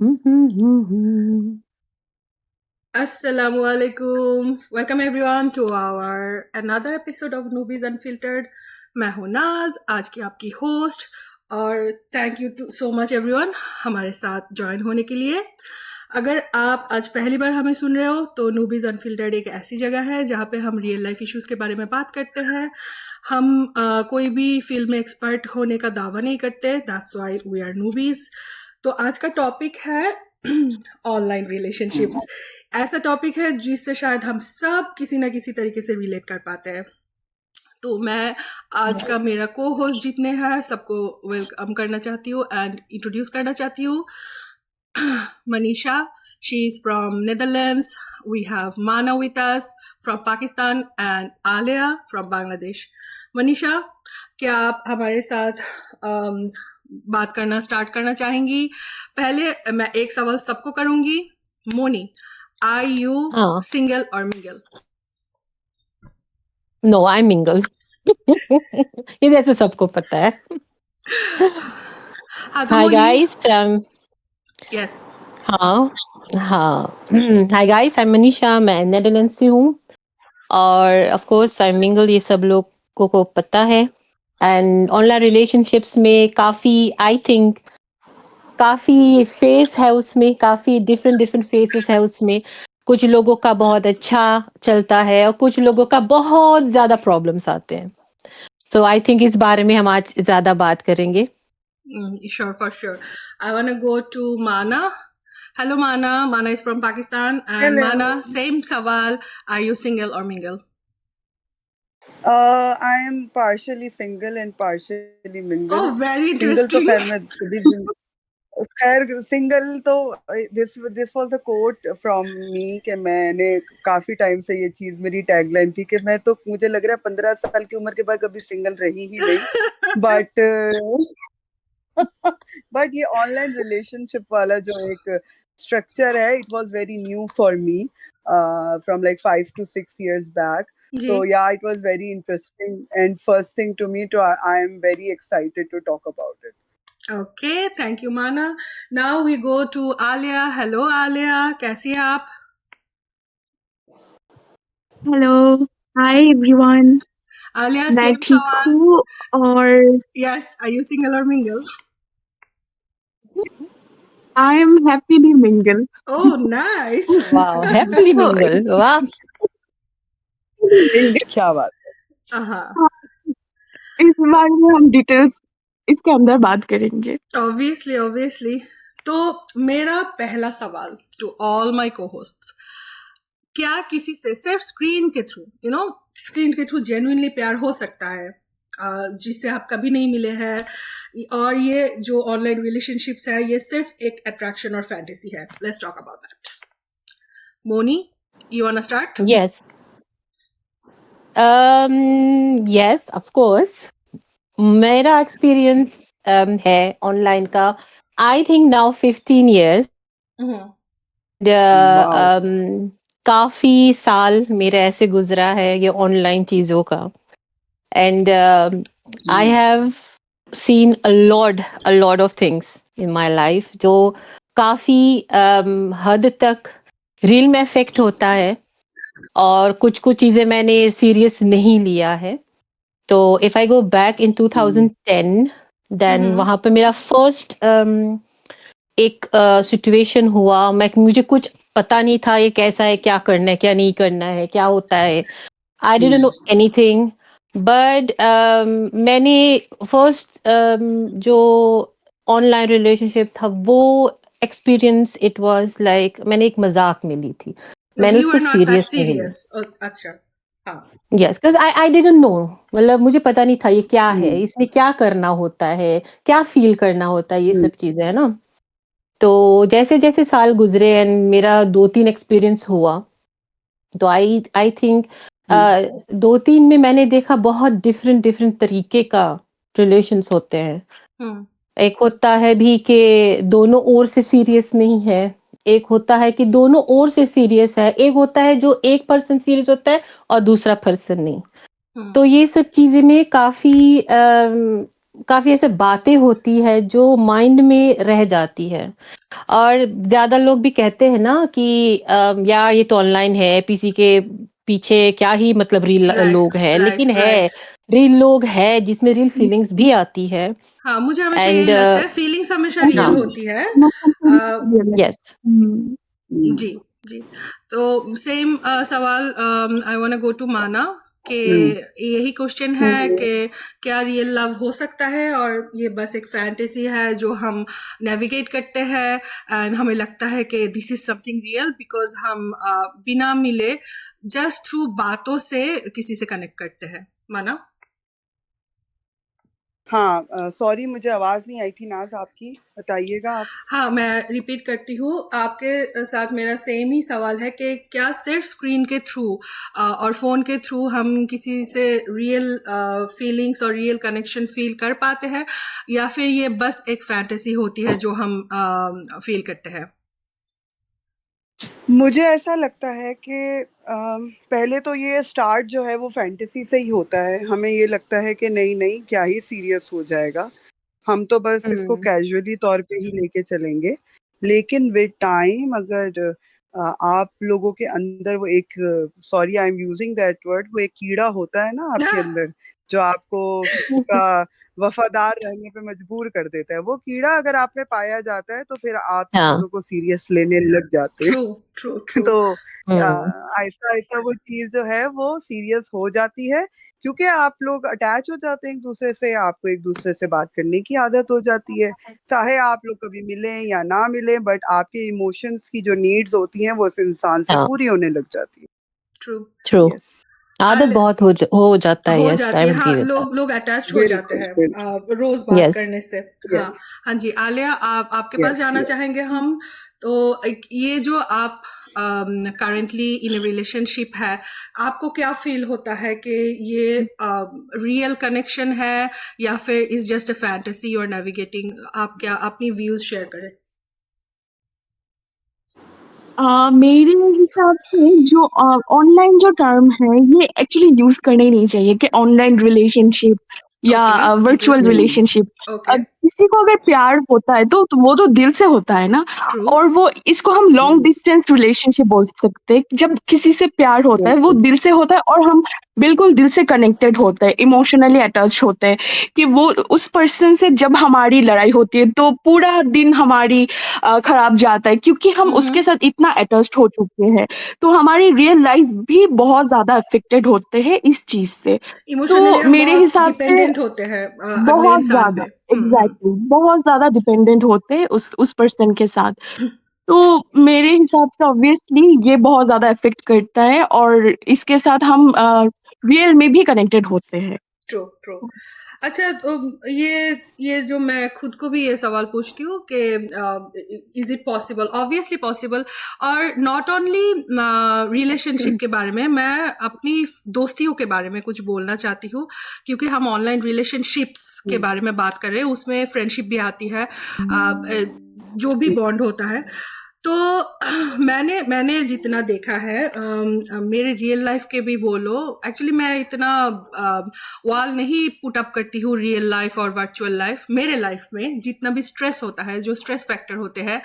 Mhm. Assalamualaikum. Welcome everyone to our another episode of Newbies Unfiltered. मैं हूं नाज, आज की आपकी होस्ट, और thank you so much everyone हमारे साथ ज्वाइन होने के लिए। अगर आप आज पहली बार हमें सुन रहे हो तो नूबीज अनफिल्टर्ड एक ऐसी जगह है जहाँ पे हम रियल लाइफ इश्यूज के बारे में बात करते हैं। हम कोई भी फील्ड में एक्सपर्ट होने का दावा नहीं करते, दैट्स व्हाई वी आर नूबीज। तो आज का टॉपिक है ऑनलाइन रिलेशनशिप्स। ऐसा टॉपिक है जिससे शायद हम सब किसी ना किसी तरीके से रिलेट कर पाते हैं। तो मैं आज का मेरा को होस्ट जितने हैं सबको वेलकम करना चाहती हूँ एंड इंट्रोड्यूस करना चाहती हूँ। Manisha, she is from Netherlands. We have Mana with us from Pakistan and Alia from Bangladesh. Manisha, क्या आप हमारे साथ बात करना स्टार्ट करना चाहेंगी? पहले मैं एक सवाल सबको करूंगी। मोनी, आर यू हाँ, सिंगल और मिंगल? नो आई मिंगल। ये वैसे सबको पता है। हाँ तो हाय मोनी। Guys, yes. हाँ हाँ hi guys, I am Manisha, मैं नेदरलैंड से हूँ और ऑफ कोर्स आई मिंगल, ये सब लोगों को पता है। एंड ऑनलाइन रिलेशनशिप्स में काफी फेस है उसमें, काफी डिफरेंट डिफरेंट फेसेस है उसमें। कुछ लोगों का बहुत अच्छा चलता है और कुछ लोगों का बहुत ज्यादा प्रॉब्लम्स आते हैं। सो आई थिंक इस बारे में हम आज ज्यादा बात करेंगे। Sure, for sure. I want to go to Mana. Hello, Mana. Mana is from Pakistan. And Hello. Mana, same sawal. Are you single or mingle? I am partially single and partially mingle. Oh, very Single तो interesting. खैर मैं कभी भी खैर single तो this was a quote from me कि मैंने काफी टाइम से ये चीज मेरी टैगलाइन थी कि मैं तो मुझे लग रहा है 15 साल की उम्र के बाद कभी सिंगल रही ही नहीं। बट ये ऑनलाइन रिलेशनशिप वाला जो एक स्ट्रक्चर है, it was very new for me from like 5 to 6 years back. जी. So yeah, it was very interesting and first thing to me to I am very excited to talk about it. Okay, thank you, Mana. Now we go to Alia. Hello, Alia. कैसी हैं आप? Hello, hi everyone. Alia, मैं same ठीक सवाल. हूँ और Yes, are you single or mingle? I am happily mingle. Oh, nice. वाह, happily तो मिंगल, वाह। क्या बात हाँ, इस बारे में हम डिटेल्स इसके अंदर बात करेंगे। obviously. तो मेरा पहला सवाल to all my co-hosts, क्या किसी से सिर्फ स्क्रीन के थ्रू स्क्रीन के थ्रू जेन्युइनली प्यार हो सकता है, जिससे आप कभी नहीं मिले हैं, और ये जो ऑनलाइन रिलेशनशिप्स है ये सिर्फ एक अट्रैक्शन और फैंटेसी है? Let's talk about that. Moni, you want to start? Yes, yes of course. मेरा एक्सपीरियंस है ऑनलाइन का, I think now 15 years। Wow. काफी साल मेरा ऐसे गुजरा है ये ऑनलाइन चीजों का। And I have seen a lot of things in my life जो काफी हद तक रील में इफेक्ट होता है और कुछ कुछ चीजें मैंने सीरियस नहीं लिया है। तो if I go back in 2010, then वहां पे मेरा फर्स्ट एक सिचुएशन हुआ। मुझे कुछ पता नहीं था ये कैसा है, क्या करना है, क्या नहीं करना है, क्या होता है। I didn't know anything, but मैंने फर्स्ट जो ऑनलाइन रिलेशनशिप था वो एक्सपीरियंस, इट वाज लाइक मैंने एक मजाक में ली थी, मैंने यू उसको आर नॉट दैट सीरियस नहीं ली। सीरियस? अच्छा, हाँ। Yes, because I didn't know, मतलब मुझे पता नहीं था ये क्या है, इसमें क्या करना होता है, क्या फील करना होता है, ये सब चीजें है ना। तो जैसे जैसे साल गुजरे एंड मेरा 2-3 एक्सपीरियंस हुआ, तो आई थिंक 2-3 में मैंने देखा बहुत डिफरेंट डिफरेंट तरीके का रिलेशंस होते हैं। एक होता है भी कि दोनों ओर से सीरियस नहीं है, एक होता है कि दोनों ओर से सीरियस है, एक होता है जो एक पर्सन सीरियस होता है और दूसरा पर्सन नहीं। तो ये सब चीजें में काफी काफी ऐसे बातें होती है जो माइंड में रह जाती है। और ज्यादा लोग भी कहते हैं ना कि यार ये तो ऑनलाइन है, पीसी के पीछे क्या ही मतलब रियल राइट लोग हैं, लेकिन राइट है, राइट। रियल लोग है जिसमें रियल फीलिंग्स भी आती है। हाँ, मुझे हमेशा एंड यही लगता है, फीलिंग्स हमेशा रियल हाँ, होती है। यस, जी जी। तो सेम सवाल, आई वांट गो टू माना कि यही क्वेश्चन है कि क्या रियल लव हो सकता है और ये बस एक फैंटेसी है जो हम नेविगेट करते हैं एंड हमें लगता है कि this is something real because हम बिना मिले जस्ट थ्रू बातों से किसी से कनेक्ट करते हैं। माना? हाँ, सॉरी मुझे आवाज नहीं आई थी नाज आपकी, बताइएगा आप। हाँ, मैं रिपीट करती हूँ, आपके साथ मेरा सेम ही सवाल है कि क्या सिर्फ स्क्रीन के थ्रू और फोन के थ्रू हम किसी से रियल फीलिंग्स और रियल कनेक्शन फील कर पाते हैं या फिर ये बस एक फैंटेसी होती है जो हम फील करते हैं? मुझे ऐसा लगता है कि पहले तो ये स्टार्ट जो है वो फैंटेसी से ही होता है। हमें ये लगता है कि नहीं नहीं क्या ही सीरियस हो जाएगा, हम तो बस इसको कैजुअली तौर पे ही लेके चलेंगे। लेकिन विद टाइम अगर आप लोगों के अंदर वो एक, sorry I am using that word, वो एक कीड़ा होता है ना आपके अंदर जो आपको किसी का वफादार रहने पे मजबूर कर देता है, वो कीड़ा अगर आप में पाया जाता है तो फिर आप हाँ, चीजों को सीरियस लेने लग जाते हैं। True true true. तो हम्म, आहिस्ता आहिस्ता वो चीज जो है वो सीरियस हो जाती है, क्योंकि आप लोग अटैच हो जाते हैं एक दूसरे से, आपको एक दूसरे से बात करने की आदत हो जाती है, चाहे आप लोग कभी मिलें या ना मिलें, बट आपके इमोशंस की जो नीड्स होती हैं वो उस इंसान से हाँ, पूरी होने लग जाती है। ट्रू। ट्रू। यस, आदत बहुत हो जाता है, हो यस, जाती आई है, एम हाँ, एग्री विद दैट। लोग अटैच्ड हो जाते बिल्कुल हैं बिल्कुल। रोज बात यस, करने से। हाँ यस हाँ जी, आलिया, आपके पास यस जाना यस। चाहेंगे हम। तो ये जो आप करंटली इन रिलेशनशिप है, आपको क्या फील होता है कि ये रियल कनेक्शन है या फिर इज जस्ट अ फैंटेसी और नेविगेटिंग? आप क्या अपनी व्यूज शेयर करें। मेरे हिसाब से जो ऑनलाइन जो टर्म है ये एक्चुअली यूज करना ही नहीं चाहिए कि ऑनलाइन रिलेशनशिप या okay, virtual interesting. Relationship. Okay, किसी को अगर प्यार होता है तो वो तो दिल से होता है ना। ट्रू। और वो इसको हम लॉन्ग डिस्टेंस रिलेशनशिप बोल सकते हैं। जब किसी से प्यार होता है वो दिल से होता है और हम बिल्कुल दिल से कनेक्टेड होते हैं, इमोशनली अटैच होते हैं। कि वो उस पर्सन से जब हमारी लड़ाई होती है तो पूरा दिन हमारी खराब जाता है क्योंकि हम उसके साथ इतना अटैच्ड हो चुके हैं। तो हमारी रियल लाइफ भी बहुत ज्यादा अफेक्टेड होते हैं इस चीज से। इमोशनली तो हम मेरे बहुत हिसाब से डिपेंडेंट होते हैं अगले बहुत इंसान ज़्यादा, पे। एग्ज़ैक्टली बहुत ज़्यादा डिपेंडेंट होते हैं उस पर्सन के साथ। तो मेरे हिसाब से ऑब्वियसली ये बहुत ज़्यादा इफ़ेक्ट करता है और इसके साथ हम रियल में भी कनेक्टेड होते हैं। True true. अच्छा, तो ये जो मैं खुद को भी ये सवाल पूछती हूँ कि is it possible? Obviously possible. और नॉट ओनली रिलेशनशिप के बारे में, मैं अपनी दोस्तियों के बारे में कुछ बोलना चाहती हूँ, क्योंकि हम ऑनलाइन रिलेशनशिप्स के बारे में बात कर रहे हैं, उसमें फ्रेंडशिप भी आती है, जो भी बॉन्ड होता है। तो मैंने जितना देखा है, मेरे रियल लाइफ के भी बोलो, एक्चुअली मैं इतना वाल नहीं पुट अप करती हूँ रियल लाइफ और वर्चुअल लाइफ। मेरे लाइफ में जितना भी स्ट्रेस होता है, जो स्ट्रेस फैक्टर होते हैं,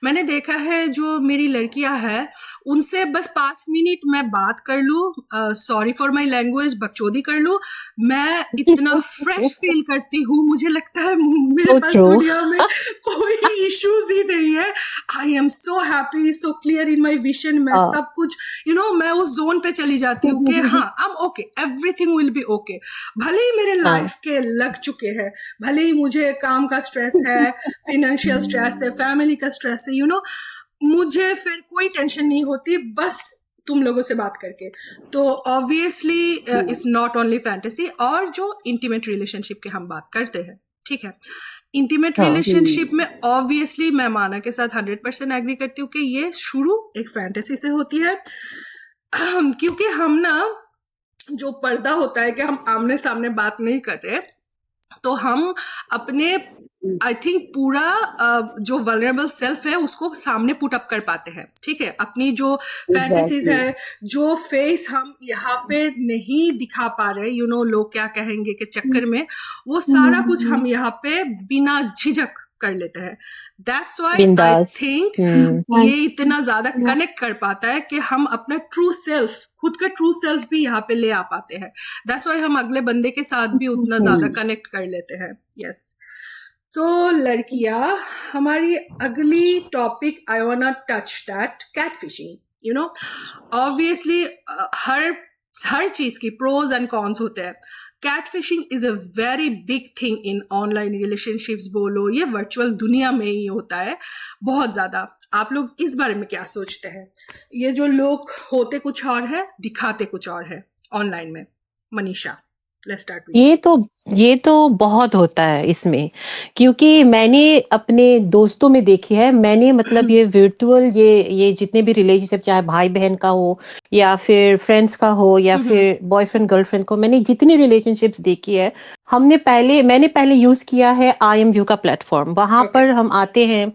मैंने देखा है जो मेरी लड़कियां हैं उनसे बस 5 मिनट मैं बात कर लूँ, सॉरी फॉर माई लैंग्वेज, बकचोदी कर लूँ, मैं इतना फ्रेश फील करती हूँ, मुझे लगता है मेरे सो पास ट्रू। दुनिया में कोई इश्यूज ही नहीं है। I am so happy, so clear in my vision, मैं सब कुछ मैं उस जोन पे चली जाती हूँ कि हाँ, I am okay, everything will be okay. भले ही मेरे लाइफ के लग चुके हैं, भले ही मुझे काम का स्ट्रेस है, फाइनेंशियल स्ट्रेस है, फैमिली का स्ट्रेस है, मुझे फिर कोई टेंशन नहीं होती बस तुम लोगों से बात करके। तो obviously it's not only fantasy. और जो इंटीमेट रिलेशनशिप की हम बात करते हैं, ठीक है, इंटीमेट हाँ, रिलेशनशिप में ऑब्वियसली मैं माना के साथ 100% एग्री करती हूँ कि ये शुरू एक फैंटेसी से होती है, क्योंकि हम ना, जो पर्दा होता है कि हम आमने सामने बात नहीं कर रहे, तो हम अपने आई थिंक पूरा जो वल्नरेबल सेल्फ है उसको सामने पुट अप कर पाते हैं, ठीक है, अपनी जो फैंटेसीज है, जो फेस हम यहाँ पे नहीं दिखा पा रहे, यू नो, लोग क्या कहेंगे के चक्कर में, वो सारा कुछ हम यहाँ पे बिना झिझक कर लेते हैं. दैट्स वाई आई बिंदास. थिंक हम्म. ये इतना ज्यादा कनेक्ट कर पाता है कि हम अपना ट्रू सेल्फ, खुद का ट्रू सेल्फ भी यहाँ पे ले आ पाते हैं. दैट्स वाई हम अगले बंदे के साथ भी उतना ज्यादा कनेक्ट कर लेते हैं. यस. तो लड़कियां, हमारी अगली topic I want touch that catfishing. You know, obviously हर चीज की प्रोज एंड कॉन्स होते हैं. Catfishing is a very big thing in online relationships, बोलो ये वर्चुअल दुनिया में ही होता है बहुत ज्यादा. आप लोग इस बारे में क्या सोचते हैं? ये जो लोग होते कुछ और है, दिखाते कुछ और है ऑनलाइन में. मनीषा, लेट्स स्टार्ट विद ये तो बहुत होता है इसमें, क्योंकि मैंने अपने दोस्तों में देखी है. मैंने मतलब ये वर्चुअल ये जितने भी रिलेशनशिप, चाहे भाई बहन का हो या फिर फ्रेंड्स का हो या फिर बॉयफ्रेंड गर्लफ्रेंड को, मैंने जितनी रिलेशनशिप्स देखी है, मैंने पहले यूज किया है IMView का प्लेटफॉर्म. वहां Okay. पर हम आते हैं,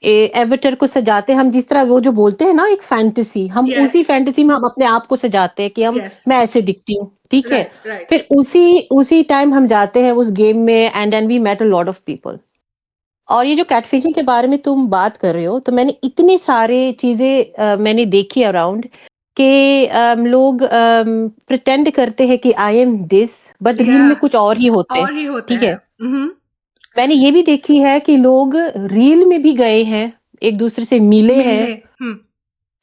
एवेटर को सजाते हैं, हम जिस तरह वो जो बोलते हैं ना एक फैंटेसी, हम Yes. उसी फैंटेसी में हम अपने आप को सजाते हैं कि Yes. मैं ऐसे दिखती हूँ, ठीक है. Right, right. फिर उसी टाइम हम जाते हैं उस गेम में, and then we met a lot of people. और ये जो कैटफिशिंग के बारे में तुम बात कर रहे हो, तो मैंने इतनी सारे चीजें मैंने देखी अराउंड कि लोग प्रिटेंड करते हैं कि I am this, but reel में Yeah. कुछ और ही होते हैं, और ही होते ठीक है. हैं. Mm-hmm. मैंने ये भी देखी है कि लोग रील में भी गए हैं, एक दूसरे से मिले हैं, मिलने.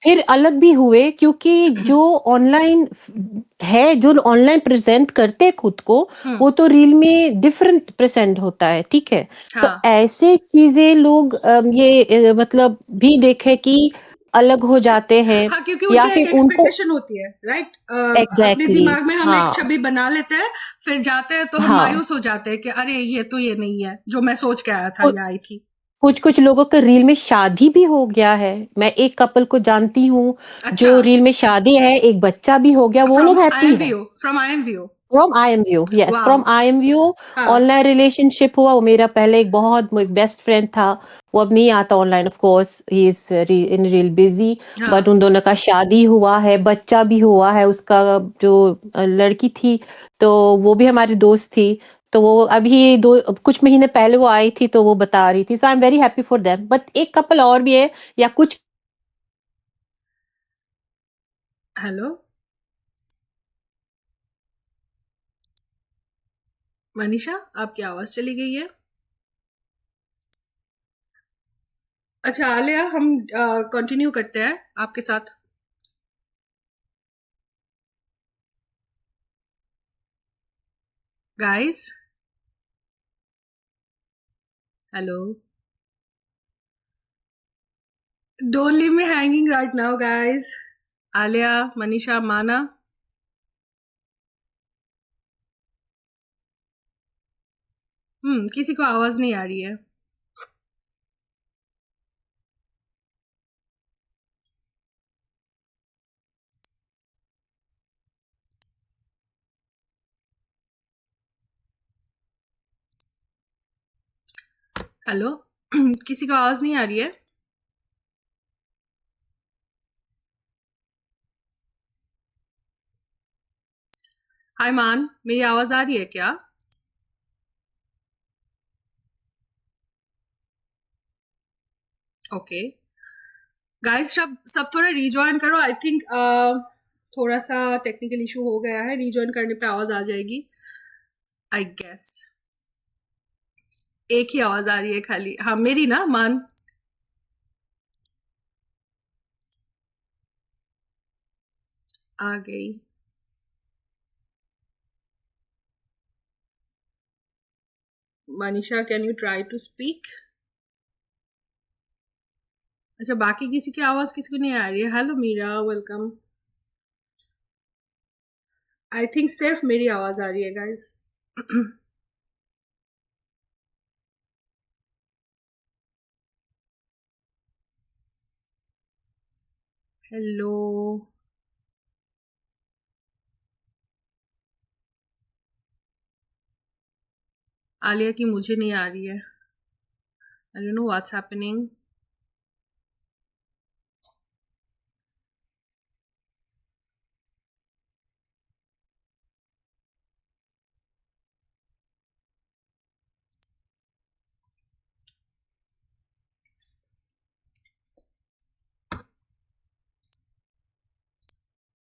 फिर अलग भी हुए, क्योंकि जो ऑनलाइन है, जो ऑनलाइन प्रेजेंट करते हैं खुद को, वो तो रील में डिफरेंट प्रेजेंट होता है, ठीक है. तो हाँ. ऐसे चीजें लोग मतलब भी देखे कि अलग हो जाते हैं, हाँ, क्योंकि या उनका एक फिर उनको एक्सपेक्टेशन होती है, राइट. अपने एग्जैक्टली दिमाग में हम एक हाँ छवि बना लेते हैं, फिर जाते हैं तो हम हाँ. मायूस हो जाते हैं कि अरे ये तो ये नहीं है जो मैं सोच के आया था कु- या आई थी. कुछ लोगों का रील में शादी भी हो गया है. मैं एक कपल को जानती हूँ अच्छा. जो रील में शादी है, एक बच्चा भी हो गया, वो लोग हैप्पी है. From IMView. From IMView, yes, wow. From IMView. हाँ. ऑनलाइन रिलेशनशिप हुआ. वो मेरा पहले एक बहुत बेस्ट फ्रेंड था. वो अब नहीं आता online, of course he is in real busy. हाँ. बट उन दोनों का शादी हुआ है, बच्चा भी हुआ है. उसका जो लड़की थी, तो वो भी हमारी दोस्त थी. तो वो अभी कुछ महीने पहले वो आई थी, तो वो बता रही थी. So I am very happy for them. But एक कपल और भी है, या कुछ. हेलो मनीषा, आपकी आवाज चली गई है. अच्छा आलिया, हम कंटिन्यू करते हैं आपके साथ. Guys, hello, don't leave me hanging right now, guys. Alia, Manisha, माना. किसी को आवाज नहीं आ रही है. हेलो, किसी को आवाज नहीं आ रही है. हाय मान, मेरी आवाज आ रही है क्या? ओके गाइस, सब थोड़ा रिजॉइन करो. आई थिंक थोड़ा सा टेक्निकल इशू हो गया है. रिजॉइन करने पे आवाज आ जाएगी, आई गेस. एक ही आवाज आ रही है खाली. हाँ, मेरी ना मान. आ गई. Manisha, can you try to speak? अच्छा, बाकी किसी की आवाज किसी को नहीं आ रही है. Hello Meera, welcome. I think सिर्फ मेरी आवाज आ रही है गाइस. हेलो, आलिया की मुझे नहीं आ रही है. I don't know what's happening.